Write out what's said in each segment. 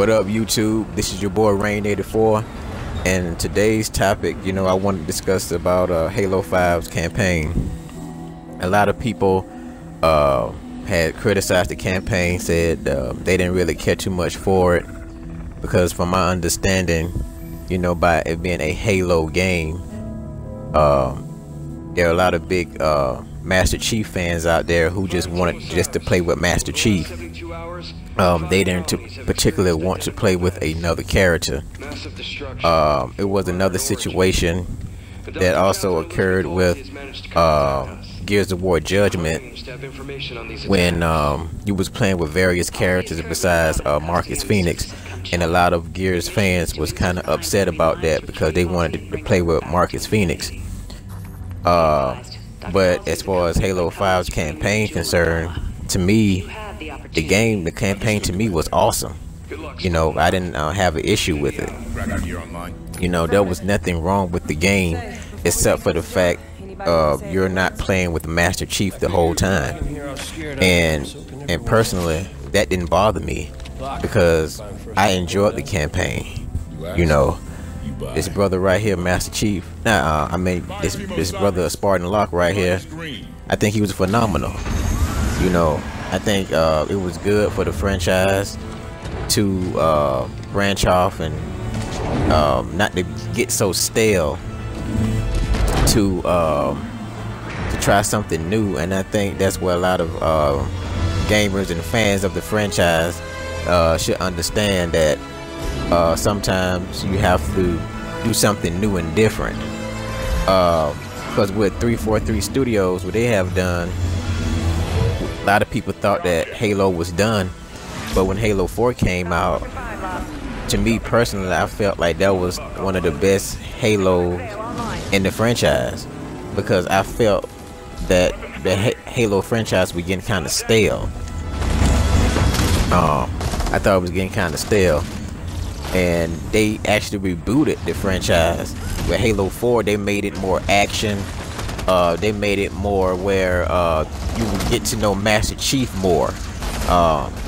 What up, YouTube? This is your boy Rain84, and today's topic, I want to discuss about Halo 5's campaign. A lot of people had criticized the campaign, said they didn't really care too much for it because, from my understanding, by it being a Halo game, there are a lot of big Master Chief fans out there who just wanted just to play with Master Chief. They didn't particularly want to play with another character. It was another situation that also occurred with Gears of War Judgment, when you was playing with various characters besides Marcus Phoenix, and a lot of Gears fans was kind of upset about that because they wanted to play with Marcus Phoenix. But as far as Halo 5's campaign concerned, to me, the campaign to me was awesome. I didn't have an issue with it. There was nothing wrong with the game except for the fact you're not playing with the Master Chief the whole time. And personally, that didn't bother me because I enjoyed the campaign. This brother right here, Master Chief. This brother Spartan Locke right here. I think he was phenomenal. I think it was good for the franchise to branch off and not to get so stale, to try something new. And I think that's what a lot of gamers and fans of the franchise should understand, that sometimes you have to do something new and different. Because with 343 Studios, what they have done, a lot of people thought that Halo was done, but when Halo 4 came out, to me personally, I felt like that was one of the best Halo in the franchise, because I felt that the Halo franchise was getting kind of stale. I thought it was getting kind of stale, and they actually rebooted the franchise. With Halo 4, they made it more action. They made it more where you would get to know Master Chief more,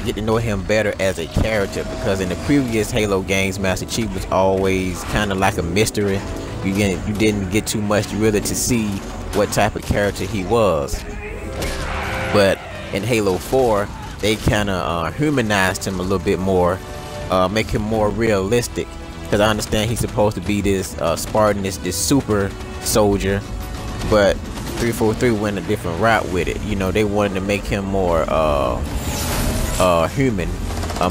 get to know him better as a character, because in the previous Halo games, Master Chief was always kind of like a mystery. You didn't get too much really to see what type of character he was. But in Halo 4, they kind of humanized him a little bit more, make him more realistic, because I understand he's supposed to be this Spartan, this super soldier, but 343 went a different route with it. They wanted to make him more human,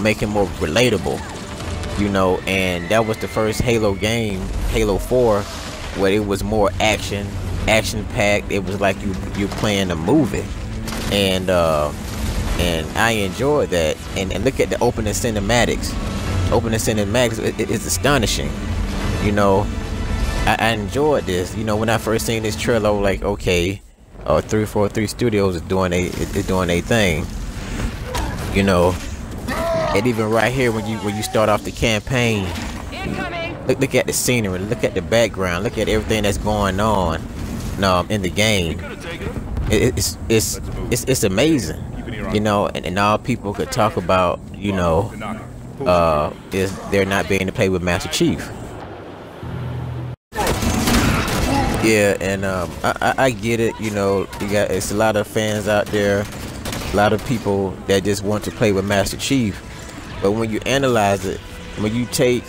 make him more relatable, and that was the first Halo game, Halo 4, where it was more action packed. It was like you playing a movie, and I enjoyed that. And look at the opening cinematics. It's astonishing. I enjoyed this. When I first seen this trailer, I was like, okay, 343 Studios is doing a thing. And even right here, when you start off the campaign, look at the scenery, look at the background, look at everything that's going on in the game. It's amazing. And all people could talk about, is they're not being to play with Master Chief. Yeah, and I get it. It's a lot of fans out there, a lot of people that just want to play with Master Chief. But when you analyze it, when you take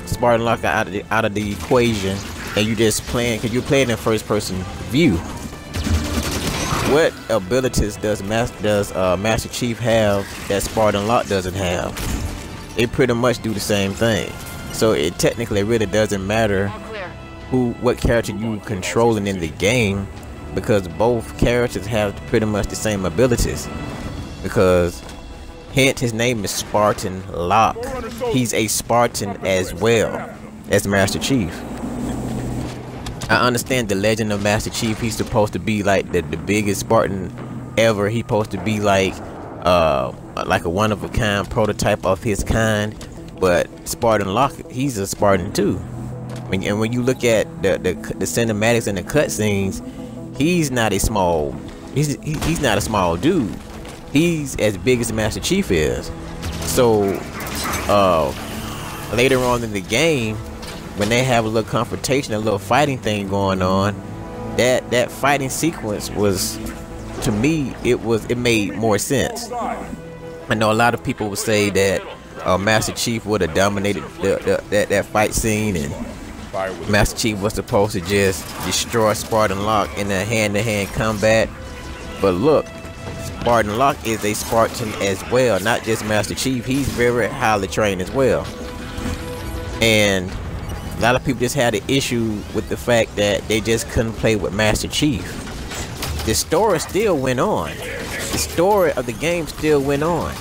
Spartan Locke out of the equation, and you just playing, because you're playing in first person view, what abilities does Master Chief have that Spartan Locke doesn't have? They pretty much do the same thing. So it technically really doesn't matter what character you controlling in the game, because both characters have pretty much the same abilities. Because hence his name is Spartan Locke. He's a Spartan as well as Master Chief. I understand the legend of Master Chief. He's supposed to be like the biggest Spartan ever. He's supposed to be like a one-of-a-kind prototype of his kind. But Spartan Locke, he's a Spartan too. And when you look at the cinematics and the cutscenes, he's not a small dude. He's as big as Master Chief is. So later on in the game, when they have a little confrontation, a little fighting thing going on, that fighting sequence was, to me, it made more sense. I know a lot of people would say that Master Chief would have dominated that fight scene, and Master Chief was supposed to just destroy Spartan Locke in a hand-to-hand combat. But look, Spartan Locke is a Spartan as well, not just Master Chief. He's very highly trained as well. And a lot of people just had an issue with the fact that they just couldn't play with Master Chief. The story still went on. The story of the game still went on.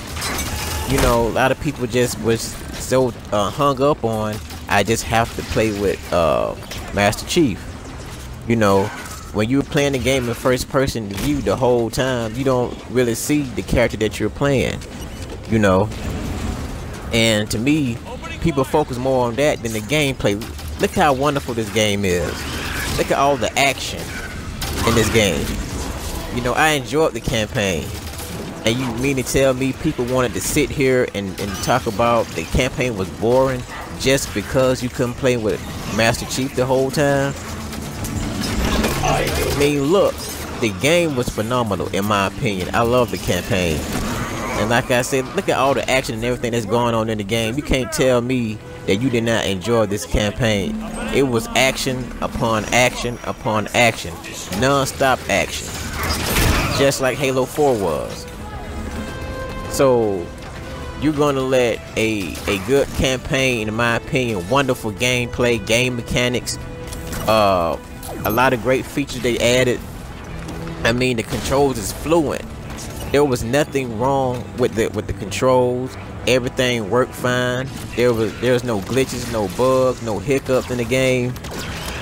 You know, a lot of people just was so hung up on, I just have to play with Master Chief. You know, when you're playing the game in first person view the whole time, you don't really see the character that you're playing, you know. And to me, people focus more on that than the gameplay. Look how wonderful this game is. Look at all the action in this game. You know, I enjoyed the campaign. And you mean to tell me people wanted to sit here and talk about the campaign was boring just because you couldn't play with Master Chief the whole time? I mean, look, the game was phenomenal in my opinion. I love the campaign. And like I said, look at all the action and everything that's going on in the game. You can't tell me that you did not enjoy this campaign. It was action upon action upon action. Non-stop action. Just like Halo 4 was. So you're gonna let a good campaign, in my opinion, wonderful gameplay, game mechanics, a lot of great features they added. I mean, the controls is fluent. There was nothing wrong with the controls. Everything worked fine. There was no glitches, no bugs, no hiccups in the game.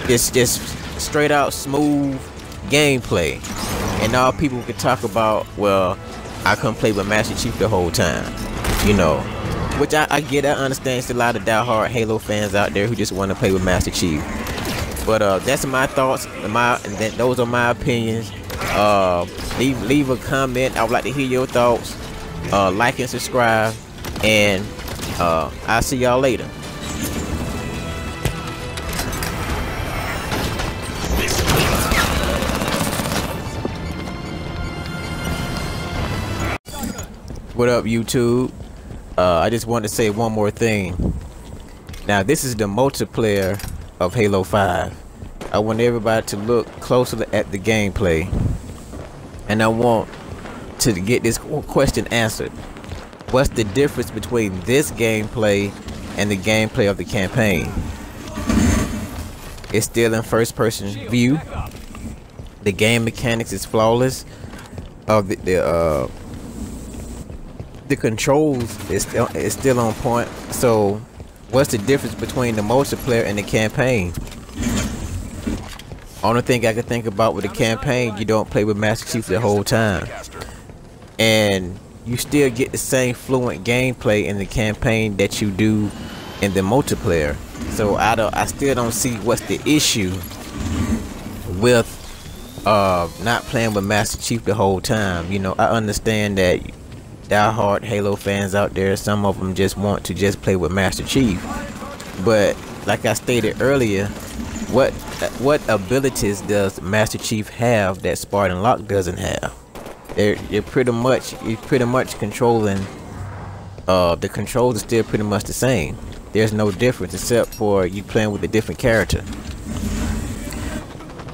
It's just straight out smooth gameplay. And all people could talk about, well, I couldn't play with Master Chief the whole time, you know, which I get. I understand. There's a lot of diehard Halo fans out there who just want to play with Master Chief. But that's my thoughts. Those are my opinions. Leave a comment. I would like to hear your thoughts. Like and subscribe, and I'll see y'all later. What up, YouTube? I just want to say one more thing. Now, this is the multiplayer of Halo 5. I want everybody to look closely at the gameplay, and I want to get this question answered. What's the difference between this gameplay and the gameplay of the campaign? It's still in first person view. The game mechanics is flawless. The controls is still on point. So what's the difference between the multiplayer and the campaign? Only thing I can think about with the campaign, you don't play with Master Chief the whole time, and you still get the same fluent gameplay in the campaign that you do in the multiplayer. So I still don't see what's the issue with not playing with Master Chief the whole time. You know, I understand that diehard Halo fans out there, some of them just want to just play with Master Chief, but like I stated earlier, what abilities does Master Chief have that Spartan Locke doesn't have? You're pretty much controlling. The controls are still pretty much the same. There's no difference except for you playing with a different character.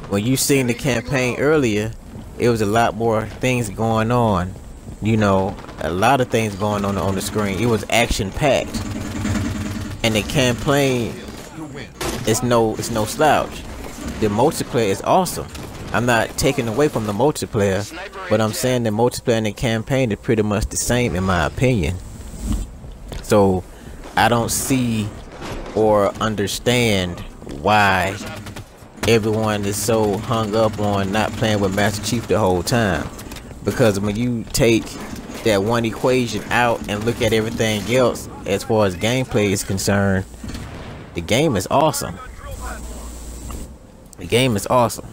When you seen the campaign earlier, it was a lot more things going on. You know, a lot of things going on the screen. It was action packed, and the campaign it's no slouch. The multiplayer is awesome. I'm not taking away from the multiplayer, but I'm saying the multiplayer and the campaign is pretty much the same in my opinion. So I don't see or understand why everyone is so hung up on not playing with Master Chief the whole time. Because when you take that one equation out and look at everything else as far as gameplay is concerned, the game is awesome. The game is awesome.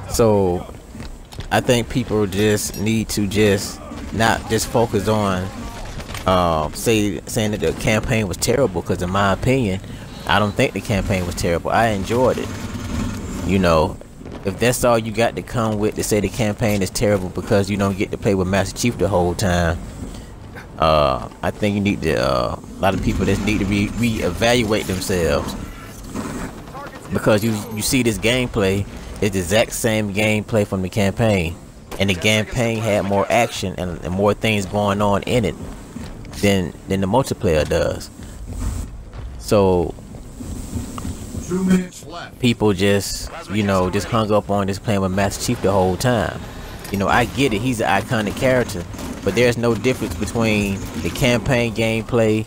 So I think people just need to just not just focus on saying that the campaign was terrible, because in my opinion, I don't think the campaign was terrible. I enjoyed it. You know, if that's all you got to come with to say the campaign is terrible because you don't get to play with Master Chief the whole time, I think you need to, a lot of people just need to reevaluate themselves, because you see this gameplay is the exact same gameplay from the campaign, and the campaign had more action and more things going on in it than the multiplayer does. So 2 minutes left. people just, you know, just hung up on just playing with Master Chief the whole time. You know, I get it, he's an iconic character, but there's no difference between the campaign gameplay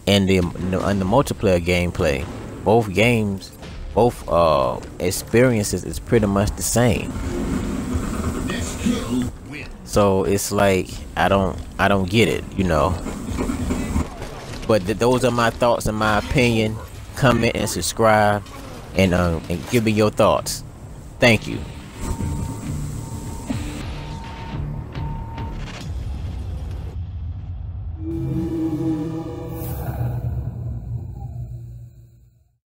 and the multiplayer gameplay. Both games, both experiences is pretty much the same. So it's like I don't get it, you know. But those are my thoughts and my opinion. Comment and subscribe, and give me your thoughts. Thank you.